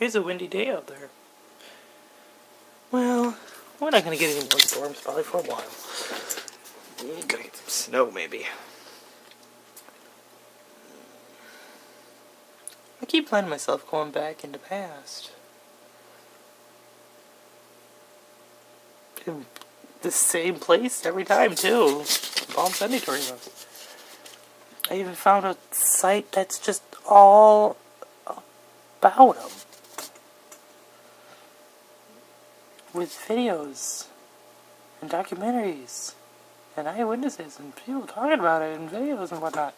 It's a windy day out there. Well, we're not going to get any more storms probably for a while. We're going to get some snow maybe. I keep finding myself going back in the past. In the same place every time too. Palm Sunday tornadoes. I even found a site that's just all about them. With videos and documentaries and eyewitnesses and people talking about it in videos and whatnot.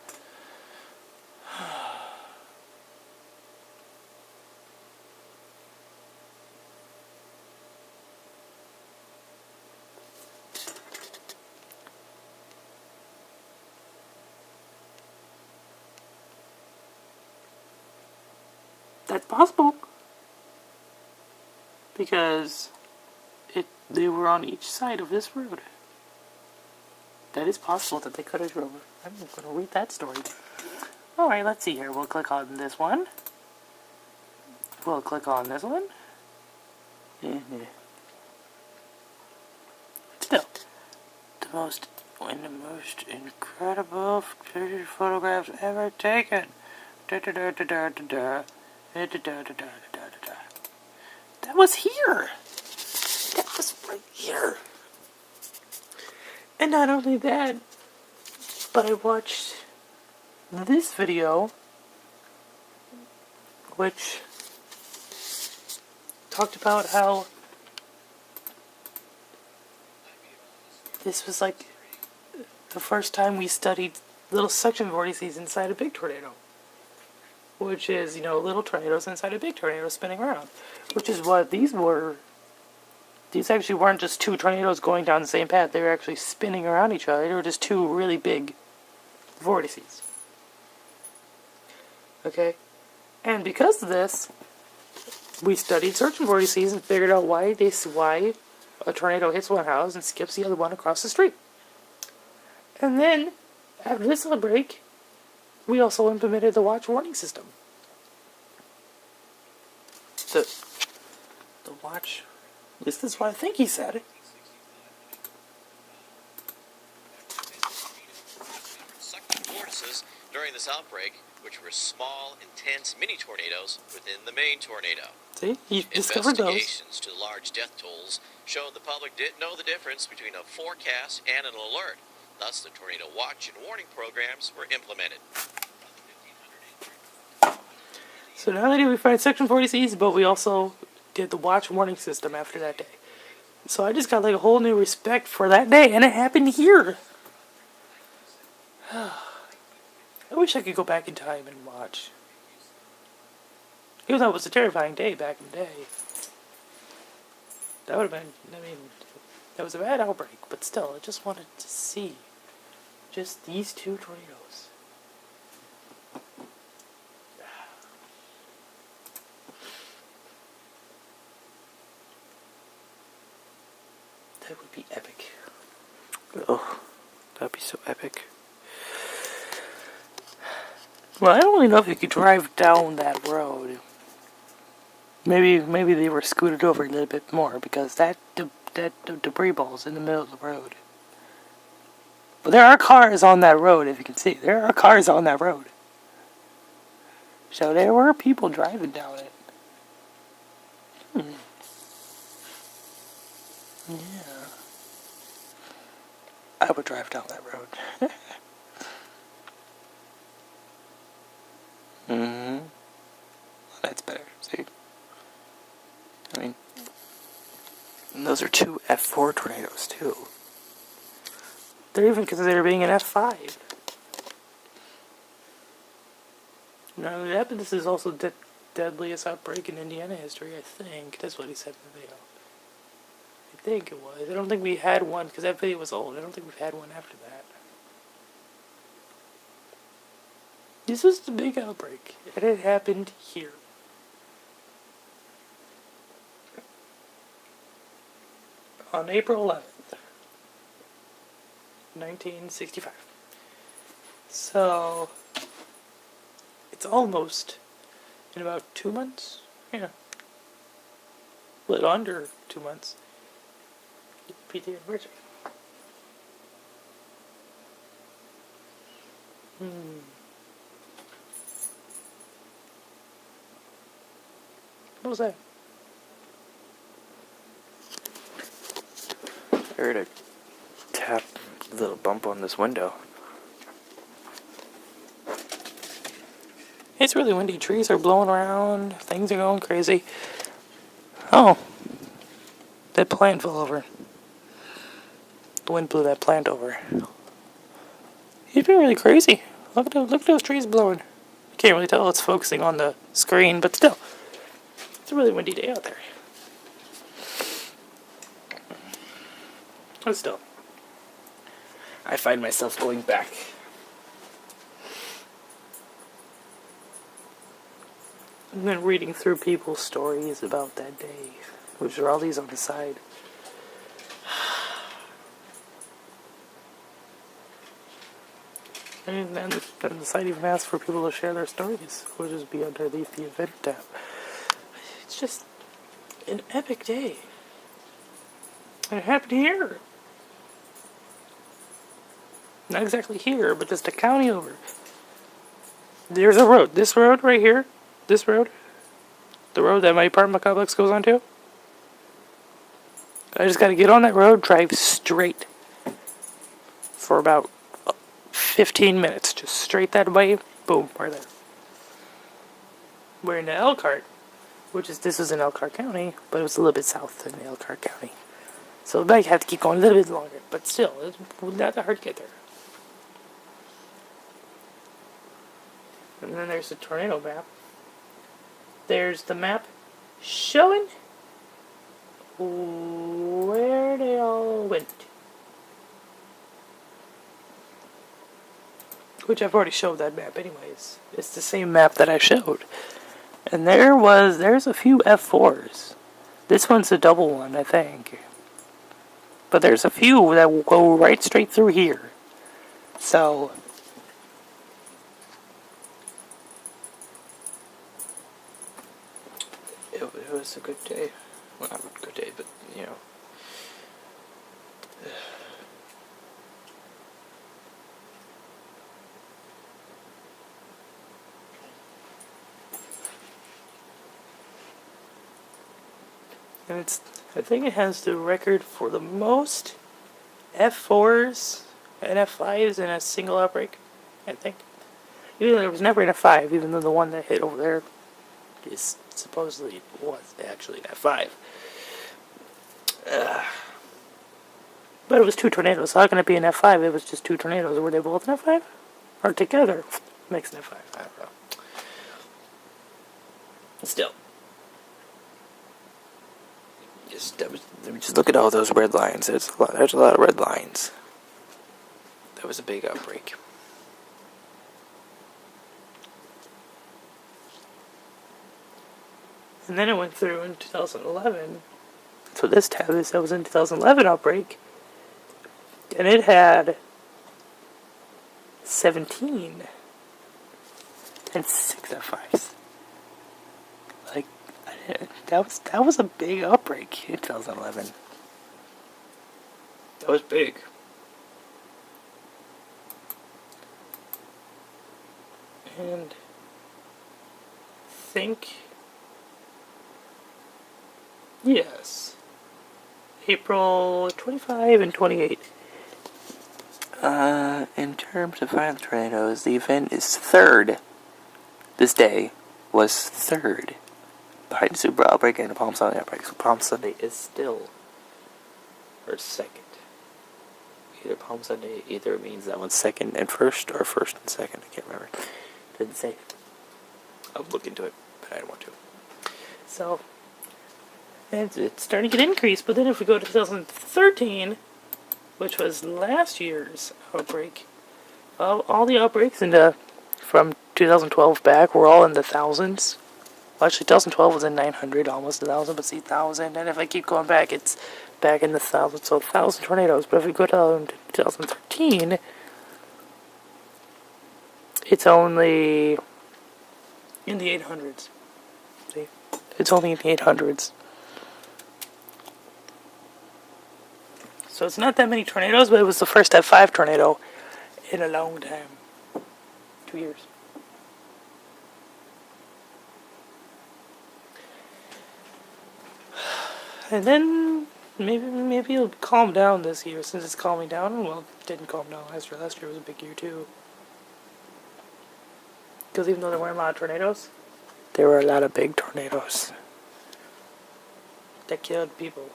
That's possible. Because they were on each side of this road. That is possible that they could have drove. I'm going to read that story. Alright, let's see here. We'll click on this one. We'll click on this one. Still, the most incredible photographs ever taken. That was here. That was right here. And not only that, but I watched this video, which talked about how this was like the first time we studied little section vortices inside a big tornado. Which is, little tornadoes inside a big tornado spinning around. Which is what these were. These actually weren't just two tornadoes going down the same path. They were actually spinning around each other. They were just two really big vortices. Okay? And because of this, we studied searching vortices and figured out why a tornado hits one house and skips the other one across the street. And then, after this outbreak, we also implemented the watch warning system. The watch... At least that's what I think he said. Vortices during this outbreak, which were small, intense mini tornadoes within the main tornado. See, he discovered those. Investigations to large death tolls showed the public didn't know the difference between a forecast and an alert. Thus, the tornado watch and warning programs were implemented. So not only did we find section 40Cs, but we also did the watch warning system after that day. So I just got like a whole new respect for that day, and it happened here. I wish I could go back in time and watch. Even though it was a terrifying day back in the day. That would have been, that was a bad outbreak, but still, I just wanted to see just these two tornadoes. That would be epic. Oh, that'd be so epic. Well, I don't really know if you could drive down that road. Maybe they were scooted over a little bit more because that debris ball's in the middle of the road. But there are cars on that road, if you can see. There are cars on that road. So there were people driving down it. Yeah. I would drive down that road. That's better, see? And those are two F4 tornadoes, too. They're even considered being an F5. Now, this is also the deadliest outbreak in Indiana history, I think. That's what he said in the video. I think it was. I don't think we had one, because that video was old. I don't think we've had one after that. This was the big outbreak, and it happened here. On April 11th, 1965. So, it's almost in about 2 months. Yeah, little under 2 months. PT anniversary. What was that? I heard a tap, little bump on this window. It's really windy. Trees are blowing around. Things are going crazy. Oh. That plant fell over. The wind blew that plant over. It's been really crazy. Look at those trees blowing. You can't really tell it's focusing on the screen, but still. It's a really windy day out there. But still. I find myself going back. And then reading through people's stories about that day, which are all these on the side. And then the site even asks for people to share their stories, which is be underneath the event tab. It's just an epic day. And it happened here. Not exactly here, but just a county over. There's a road. This road right here. This road. The road that my apartment complex goes onto. I just gotta get on that road, drive straight. For about 15 minutes. Just straight that way. Boom. Right there. We're in Elkhart. This was in Elkhart County, but it was a little bit south in Elkhart County. So I might have to keep going a little bit longer. But still, it's not that hard to get there. And then there's the tornado map. There's the map showing where they all went. Which I've already showed that map anyways. It's the same map that I showed. And there's a few F4s. This one's a double one, I think. But there's a few that will go right straight through here. So it was a good day. Well, not a good day, but, you know. And I think it has the record for the most F4s and F5s in a single outbreak, I think. Even though there was never an F5, even though the one that hit over there is supposedly was actually an F5. But it was two tornadoes, so how can it be an F5? It was just two tornadoes. Were they both an F5? Or together makes an F5. I don't know. Still. Just look at all those red lines. There's a lot of red lines. That was a big outbreak. And then it went through in 2011. So this tab is that was in 2011 outbreak. And it had 17 and 6 F5s. Like, that was a big outbreak in 2011. That was big. And think, yes, April 25 and 28. In terms of violent tornadoes, the event is third. This day was third behind the Super outbreak and the Palm Sunday outbreak. So Palm Sunday is still or second. Either Palm Sunday either means that one's second and first or first and second. I can't remember. Didn't say. I'll look into it, but I don't want to. So, and it's starting to get increased, but then if we go to 2013, which was last year's outbreak, all the outbreaks from 2012 back were all in the thousands. Well, actually, 2012 was in 900, almost 1,000, but see, 1,000. And if I keep going back, it's back in the thousands, so 1,000 tornadoes. But if we go down to 2013, it's only in the 800s. See? It's only in the 800s. So it's not that many tornadoes, but it was the first F5 tornado in a long time. 2 years. And then maybe it'll calm down this year since it's calming down. Well, it didn't calm down last year. Last year was a big year too. Because even though there weren't a lot of tornadoes, there were a lot of big tornadoes that killed people.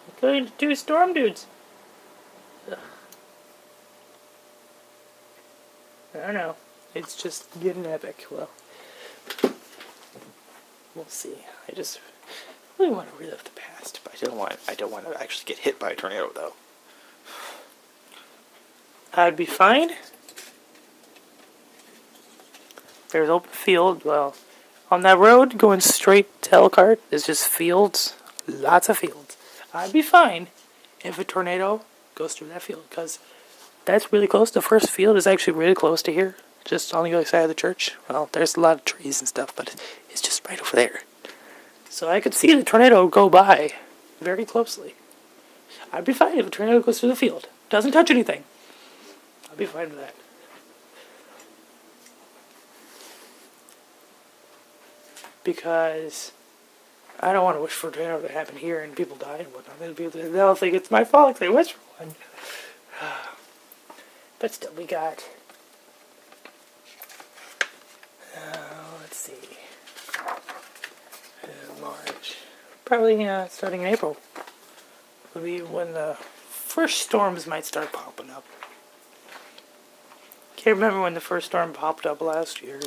Including the 2 storm dudes. Ugh. I don't know. It's just getting epic. Well, we'll see. I just really want to relive the past, but I don't want to actually get hit by a tornado though. I'd be fine. There's open field. Well, on that road going straight to Elkhart, there's just fields, lots of fields. I'd be fine if a tornado goes through that field because that's really close. The first field is actually really close to here, just on the other side of the church. Well, there's a lot of trees and stuff, but it's just right over there. So I could see the tornado go by very closely. I'd be fine if a tornado goes through the field. Doesn't touch anything. I'd be fine with that. Because I don't want to wish for a tornado to happen here and people die and whatnot. They'll think it's my fault if they wish for one. But still, we got... let's see... March. Probably starting in April will be when the first storms might start popping up. Can't remember when the first storm popped up last year.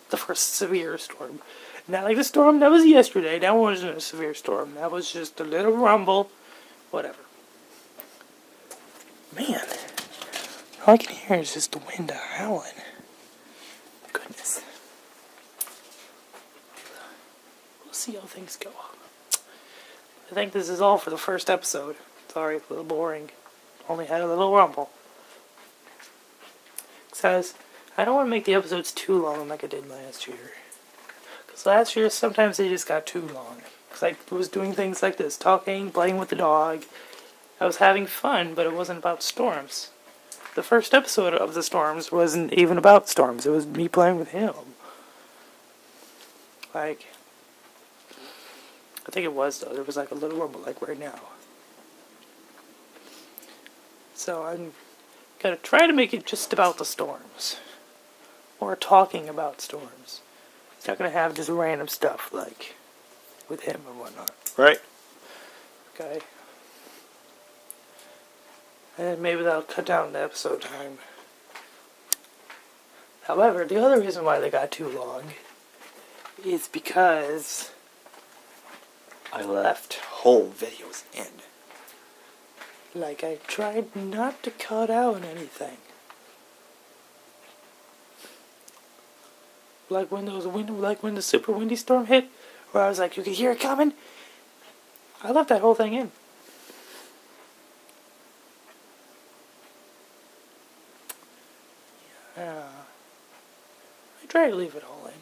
The first severe storm. Not like the storm that was yesterday. That wasn't a severe storm. That was just a little rumble. Whatever. Man. All I can hear is just the wind howling. Goodness. We'll see how things go. I think this is all for the first episode. Sorry, a little boring. Only had a little rumble. Because I don't want to make the episodes too long like I did last year. Because last year, sometimes they just got too long. Because I was doing things like this. Talking, playing with the dog. I was having fun, but it wasn't about storms. The first episode of the storms wasn't even about storms. It was me playing with him. Like... I think it was, though. There was like a little rumble, like right now. So I'm gonna try to make it just about the storms. Or talking about storms. It's not gonna have just random stuff, like, with him or whatnot. Right? Okay. And maybe that'll cut down the episode time. However, the other reason why they got too long is because... I left whole videos in. Like, I tried not to cut out anything. Like when the super windy storm hit, where I was like, you could hear it coming. I left that whole thing in. Yeah. I tried to leave it all in.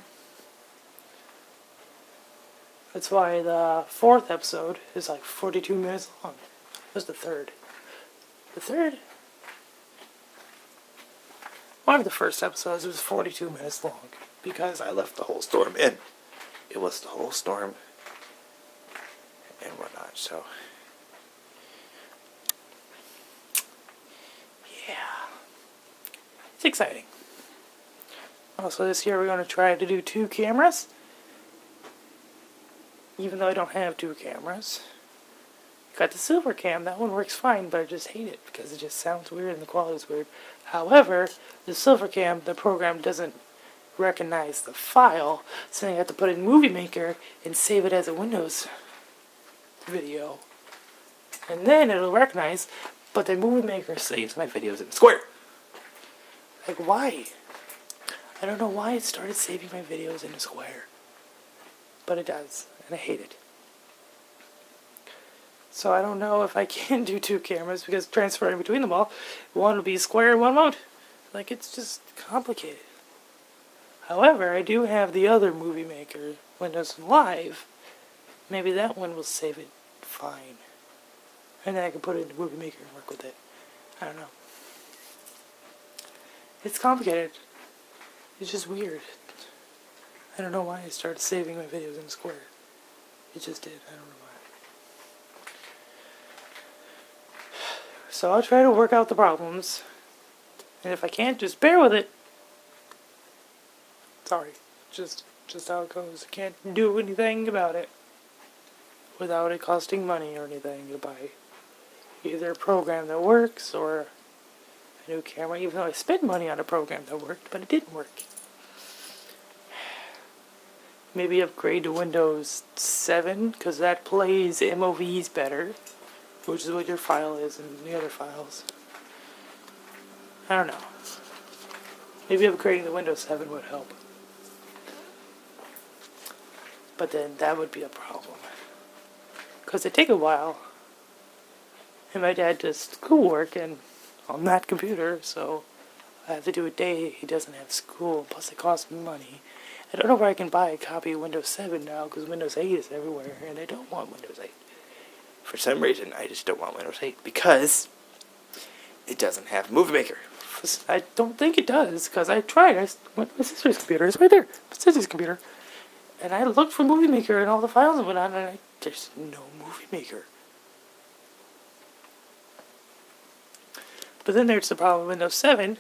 That's why the 4th episode is like 42 minutes long. It was the 3rd. The 3rd? One of the first episodes was 42 minutes long. Because I left the whole storm in. It was the whole storm. And whatnot, so... yeah. It's exciting. Also this year we're going to try to do 2 cameras. Even though I don't have 2 cameras. Got the silver cam, that one works fine, but I just hate it because it just sounds weird and the quality's weird. However, the silver cam, the program doesn't recognize the file, so I have to put it in Movie Maker and save it as a Windows video. And then it'll recognize, but the Movie Maker saves my videos in Square. Like, why? I don't know why it started saving my videos in Square. But it does. And I hate it. So I don't know if I can do 2 cameras because transferring between them all, one will be Square and one won't. Like, it's just complicated. However, I do have the other Movie Maker, Windows Live. Maybe that one will save it fine. And then I can put it into Movie Maker and work with it. I don't know. It's complicated. It's just weird. I don't know why I started saving my videos in Square. It just did. I don't know why. So I'll try to work out the problems. And if I can't, just bear with it. Sorry. Just how it goes. I can't do anything about it without it costing money or anything to buy either a program that works or a new camera, even though I spent money on a program that worked, but it didn't work. Maybe upgrade to Windows 7, because that plays MOVs better, which is what your file is and the other files. I don't know. Maybe upgrading to Windows 7 would help. But then that would be a problem. Because it take a while. And my dad does schoolwork and on that computer, so I have to do a day he doesn't have school, plus it costs me money. I don't know where I can buy a copy of Windows 7 now, because Windows 8 is everywhere, and I don't want Windows 8. For some reason, I just don't want Windows 8, because it doesn't have Movie Maker. I don't think it does, because I tried. I went to my sister's computer. It's right there. My sister's computer. And I looked for Movie Maker and all the files and went on, and there's no Movie Maker. But then there's the problem with Windows 7,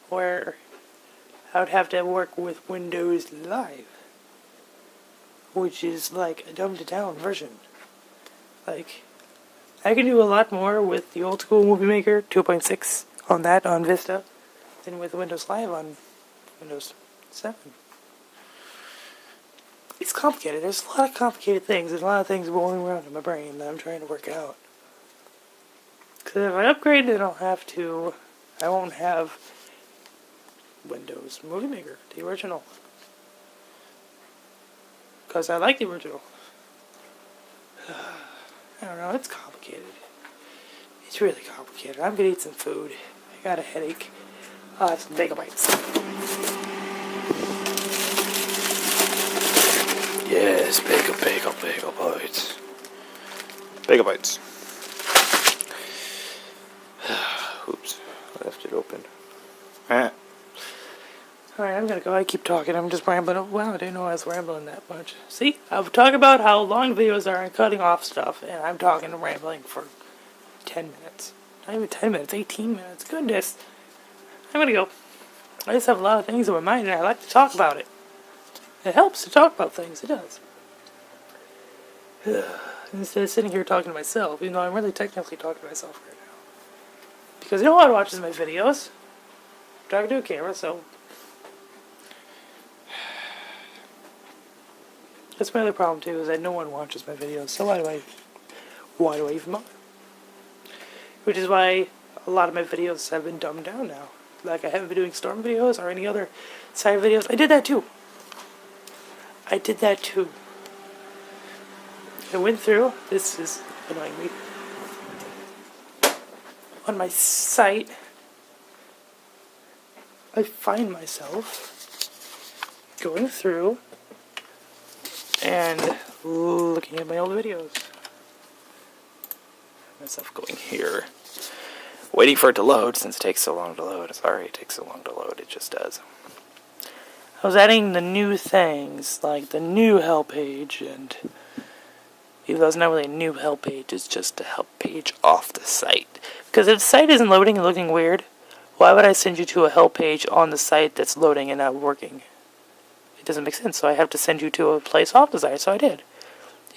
where I would have to work with Windows Live, which is like a dumbed-down version. Like, I can do a lot more with the old school Movie Maker 2.6 on that, on Vista, than with Windows Live on Windows 7. It's complicated. There's a lot of complicated things. There's a lot of things rolling around in my brain that I'm trying to work out. Because if I upgrade, then I won't have Windows Movie Maker, the original. Because I like the original. I don't know, it's complicated. It's really complicated. I'm gonna eat some food. I got a headache. I'll have some bagel bites. Yes, bagel bites. Bagel bites. Oops, I left it open. Alright, I'm gonna go. I keep talking. I'm just rambling. Oh, wow, I didn't know I was rambling that much. See, I've talked about how long videos are and cutting off stuff, and I'm talking and rambling for 10 minutes. Not even 10 minutes, 18 minutes. Goodness. I'm gonna go. I just have a lot of things in my mind, and I like to talk about it. It helps to talk about things. It does. Instead of sitting here talking to myself, even though I'm really technically talking to myself right now. Because no one watches my videos. I'm talking to a camera, so... That's my other problem, too, is that no one watches my videos. So why do I even bother? Which is why a lot of my videos have been dumbed down now. Like, I haven't been doing storm videos or any other side videos. I did that, too. I went through, this is annoying me, on my site, I find myself going through and looking at my old videos. Myself going here, waiting for it to load since it takes so long to load. Sorry it takes so long to load, it just does. I was adding the new things, like the new help page, and even though it's not really a new help page, it's just a help page off the site. Because if the site isn't loading and looking weird, why would I send you to a help page on the site that's loading and not working? It doesn't make sense, so I have to send you to a place off the site, so I did.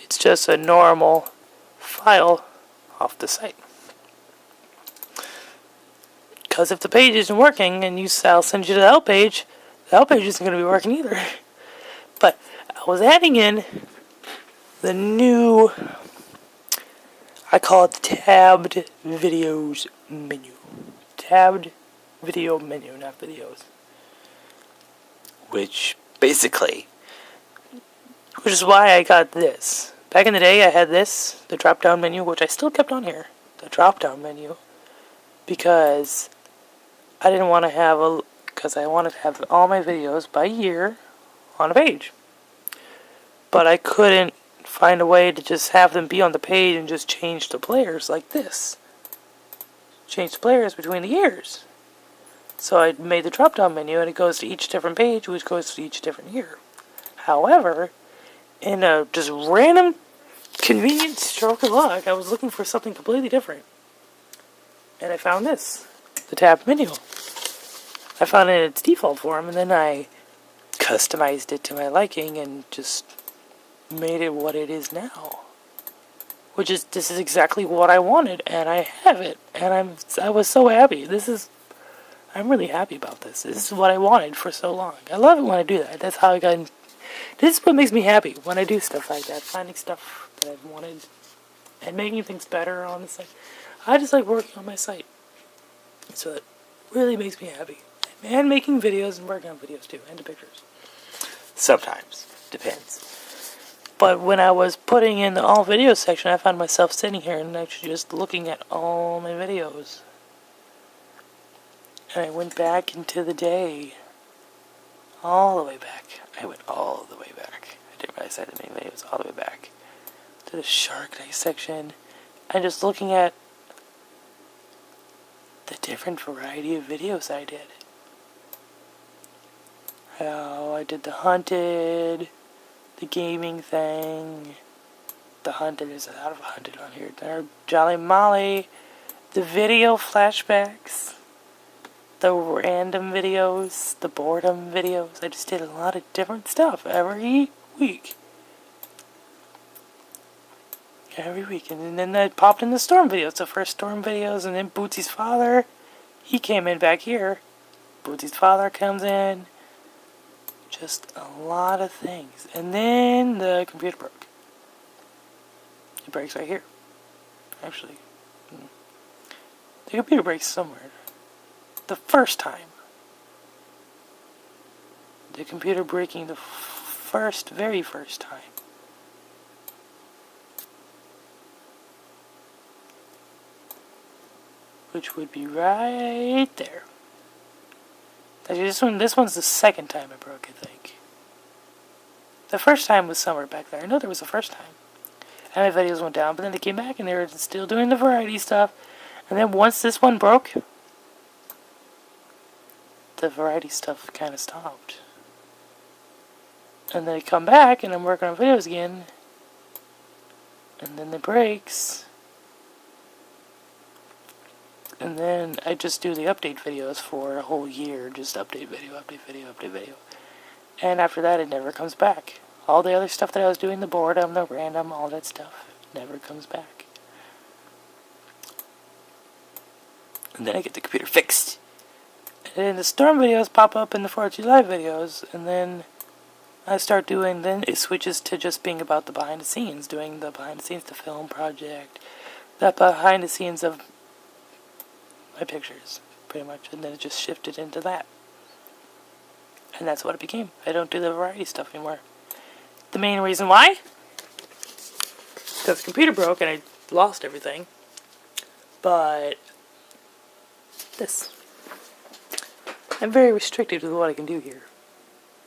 It's just a normal file off the site. Because if the page isn't working and I'll send you to the help page isn't going to be working either. But I was adding in the new, I call it the tabbed videos menu. Tabbed video menu, not videos. Which is why I got this. Back in the day I had this, the drop down menu, which I still kept on here. The drop down menu. Because I didn't want to have because I wanted to have all my videos by year on a page. But I couldn't find a way to just have them be on the page and just change the players like this. Change the players between the years. So I made the drop-down menu, and it goes to each different page, which goes to each different year. However, in a just random, convenient stroke of luck, I was looking for something completely different. And I found this, the tab menu. I found it in its default form, and then I customized it to my liking and just made it what it is now. This is exactly what I wanted, and I have it, and I was so happy. I'm really happy about this. This is what I wanted for so long. I love it when I do that. That's how I got. This is what makes me happy when I do stuff like that, finding stuff that I've wanted and making things better on the site. I just like working on my site, so it really makes me happy. And making videos and working on videos too, and the pictures. Sometimes. Depends. But when I was putting in the all videos section, I found myself sitting here and actually just looking at all my videos. And I went back into the day. All the way back. I went all the way back. I didn't realize I had many videos all the way back. To the Shark Day section. And just looking at the different variety of videos I did. How I did the hunted, the gaming thing. The hunted, there's a lot of hunted on here. There, Jolly Molly, the video flashbacks, the random videos, the boredom videos. I just did a lot of different stuff every week. Every week. And then I popped in the storm videos, the first storm videos, and then Bootsy's father, he came in back here. Bootsy's father comes in. Just a lot of things. And then the computer broke. It breaks right here. Actually. The computer breaks somewhere. The first time. The computer breaking the very first time. Which would be right there. Actually, this one's the second time it broke, I think. The first time was somewhere back there. I know there was the first time. And my videos went down, but then they came back and they were still doing the variety stuff. And then once this one broke, the variety stuff kind of stopped. And then they come back and I'm working on videos again. And then it breaks. And then I just do the update videos for a whole year. Just update video, update video, update video. And after that, it never comes back. All the other stuff that I was doing, the boredom, the random, all that stuff, never comes back. And then I get the computer fixed. And then the storm videos pop up in the 4th of July videos. And then I start doing, then it switches to just being about the behind the scenes. Doing the behind the scenes, the film project. The behind the scenes of my pictures, pretty much, and then it just shifted into that. And that's what it became. I don't do the variety stuff anymore. The main reason why? Because the computer broke and I lost everything. But this. I'm very restricted with what I can do here.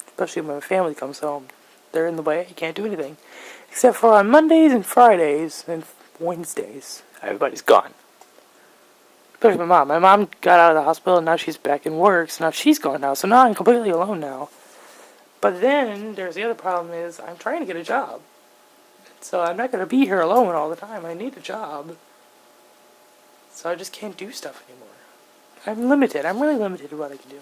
Especially when my family comes home. They're in the way, I can't do anything. Except for on Mondays and Fridays and Wednesdays. Everybody's gone. Especially my mom. My mom got out of the hospital and now she's back in work, so now she's gone now. So now I'm completely alone now. But then, there's the other problem is, I'm trying to get a job. So I'm not going to be here alone all the time. I need a job. So I just can't do stuff anymore. I'm limited. I'm really limited in what I can do.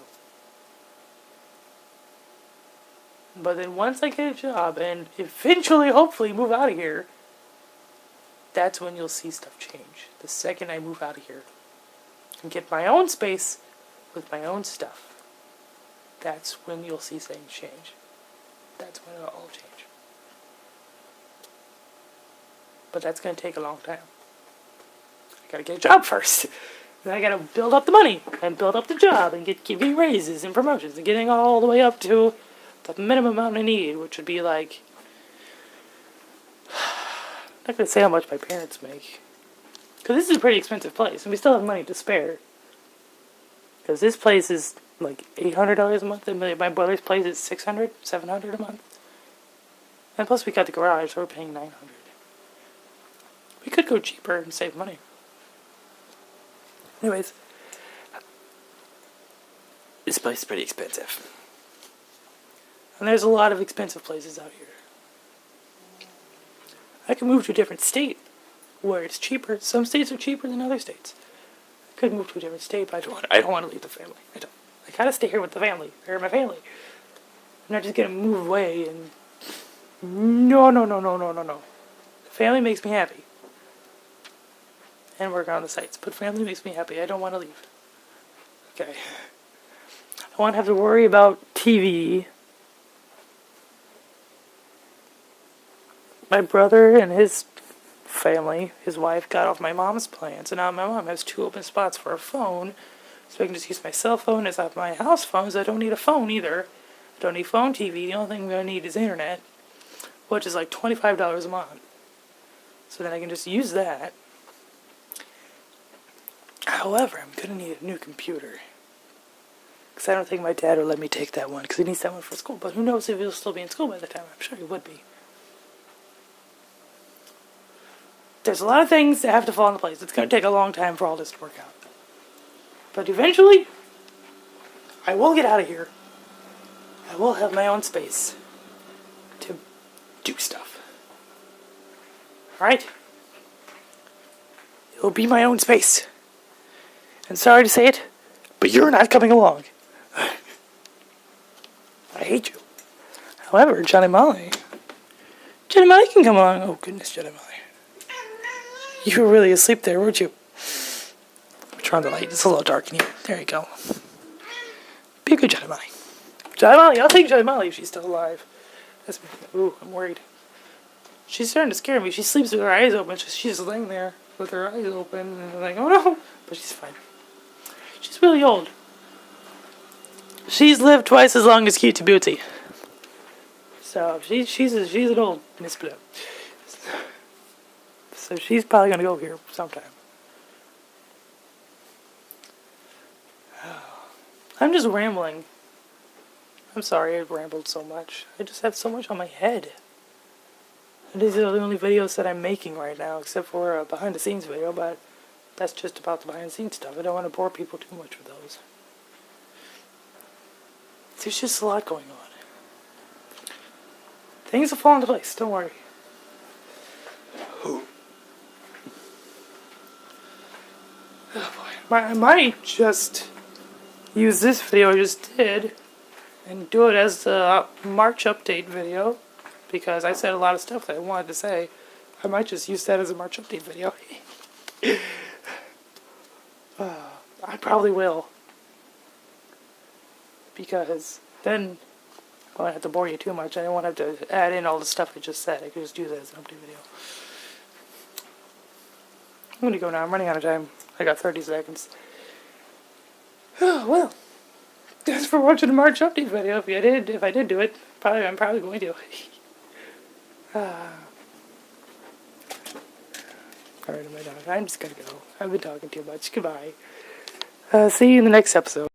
But then once I get a job and eventually, hopefully, move out of here, that's when you'll see stuff change. The second I move out of here. And get my own space with my own stuff. That's when you'll see things change. That's when it'll all change. But that's going to take a long time. I gotta get a job first. Then I gotta build up the money and build up the job and keep getting raises and promotions and getting all the way up to the minimum amount I need, which would be like, I'm not going to say how much my parents make. Because this is a pretty expensive place, and we still have money to spare. Because this place is like $800 a month, and my brother's place is $600, $700 a month. And plus we got the garage, so we're paying $900. We could go cheaper and save money. Anyways, this place is pretty expensive. And there's a lot of expensive places out here. I can move to a different state where it's cheaper. Some states are cheaper than other states. I could move to a different state, but I don't want to leave the family. I don't. I gotta stay here with the family. They're my family. I'm not just gonna move away and... No. The family makes me happy. And work on the sites. But family makes me happy. I don't want to leave. Okay. I won't have to worry about TV. My brother and his family, his wife, got off my mom's plan. So now my mom has 2 open spots for a phone. So I can just use my cell phone as my house phone. So I don't need a phone either. I don't need phone, TV. The only thing I need is internet, which is like $25 a month. So then I can just use that. However, I'm going to need a new computer. Because I don't think my dad will let me take that one. Because he needs that one for school. But who knows if he'll still be in school by the time. I'm sure he would be. There's a lot of things that have to fall into place. It's going to take a long time for all this to work out. But eventually, I will get out of here. I will have my own space to do stuff. Alright? It will be my own space. And sorry to say it, but you're not coming along. I hate you. However, Johnny Molly can come along. Oh goodness, Johnny Molly. You were really asleep there, weren't you? Turn on the light. It's a little dark in here. There you go. Be a good Johnny Molly. Johnny Molly. I'll take Johnny Molly if she's still alive. That's me. Ooh, I'm worried. She's starting to scare me. She sleeps with her eyes open. She's just laying there with her eyes open. And I'm like, oh no. But she's fine. She's really old. She's lived twice as long as Cutie Booty. So she's an old Miss Blue. So she's probably going to go here sometime. I'm just rambling. I'm sorry I rambled so much. I just have so much on my head. And these are the only videos that I'm making right now, except for a behind the scenes video, but that's just about the behind the scenes stuff. I don't want to bore people too much with those. There's just a lot going on. Things will fall into place, don't worry. Oh boy. I might just use this video I just did and do it as the March update video, because I said a lot of stuff that I wanted to say. I might just use that as a March update video. I probably will, because then I won't have to bore you too much. I won't have to add in all the stuff I just said. I could just use it as an update video. I'm gonna go now. I'm running out of time. I got 30 seconds. Oh, well. Thanks for watching the March update video. If I did do it, I'm probably going to. Alright, I'm just gonna go. I've been talking too much. Goodbye. See you in the next episode.